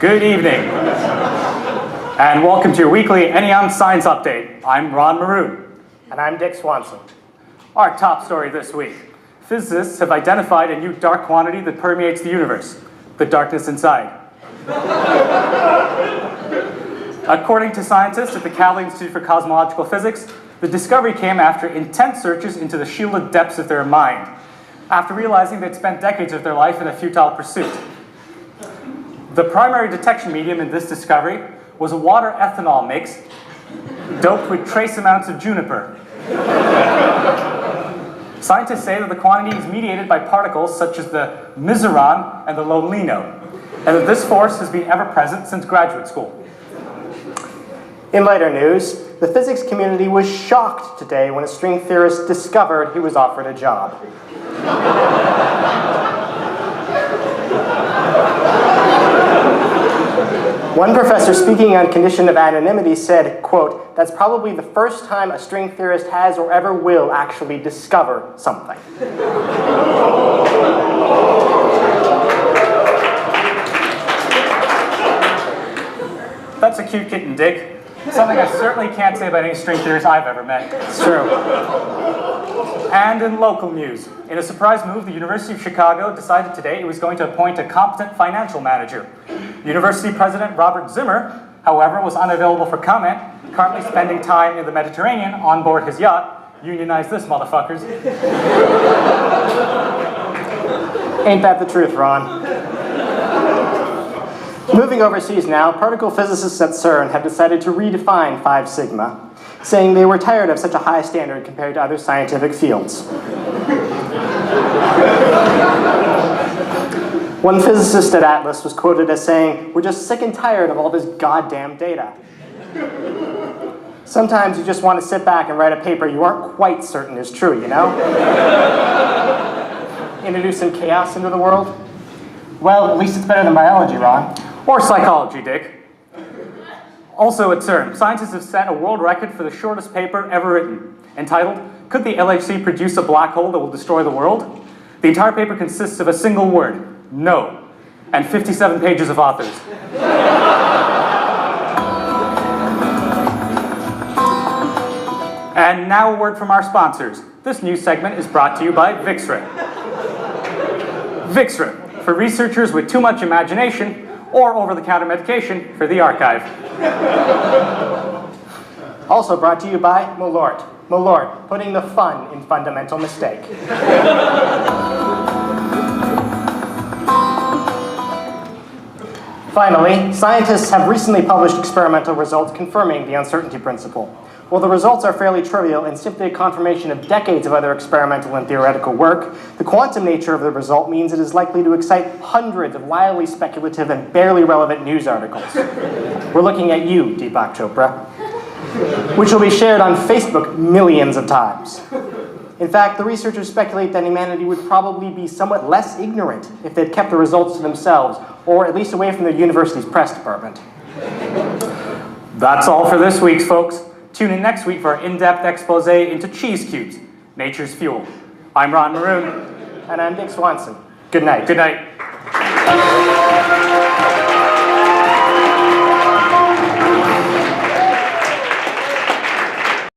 Good evening, and welcome to your weekly Anyon Science Update. I'm Ron Maroon. And I'm Dick Swanson. Our top story this week. Physicists have identified a new dark quantity that permeates the universe, the darkness inside. According to scientists at the Cali Institute for Cosmological Physics, the discovery came after intense searches into the shielded depths of their mind, after realizing they'd spent decades of their life in a futile pursuit. The primary detection medium in this discovery was a water-ethanol mix doped with trace amounts of juniper. Scientists say that the quantity is mediated by particles such as the miseron and the lolino, and that this force has been ever present since graduate school. In lighter news, the physics community was shocked today when a string theorist discovered he was offered a job. One professor speaking on condition of anonymity said, quote, "That's probably the first time a string theorist has or ever will actually discover something." That's a cute kitten, Dick. Something I certainly can't say about any string theorists I've ever met. It's true. And in local news, in a surprise move, the University of Chicago decided today it was going to appoint a competent financial manager. University President Robert Zimmer, however, was unavailable for comment, currently spending time in the Mediterranean on board his yacht. Unionize this, motherfuckers. Ain't that the truth, Ron? Moving overseas now, particle physicists at CERN have decided to redefine 5 sigma, saying they were tired of such a high standard compared to other scientific fields. One physicist at Atlas was quoted as saying, "We're just sick and tired of all this goddamn data." Sometimes you just want to sit back and write a paper you aren't quite certain is true, you know? Introduce some chaos into the world. Well, at least it's better than biology, Ron. Or psychology, Dick. Also at CERN, scientists have set a world record for the shortest paper ever written, entitled, "Could the LHC produce a black hole that will destroy the world?" The entire paper consists of a single word, no, and 57 pages of authors. And now a word from our sponsors. This news segment is brought to you by Vixra. Vixra, for researchers with too much imagination, or over-the-counter medication for the archive. Also brought to you by Malort. Malort, putting the fun in fundamental mistake. Finally, scientists have recently published experimental results confirming the uncertainty principle. While the results are fairly trivial and simply a confirmation of decades of other experimental and theoretical work, the quantum nature of the result means it is likely to excite hundreds of wildly speculative and barely relevant news articles. We're looking at you, Deepak Chopra, which will be shared on Facebook millions of times. In fact, the researchers speculate that humanity would probably be somewhat less ignorant if they'd kept the results to themselves, or at least away from their university's press department. That's all for this week, folks. Tune in next week for our in-depth expose into cheese cubes, nature's fuel. I'm Ron Maroon. And I'm Dick Swanson. Good night. Good night.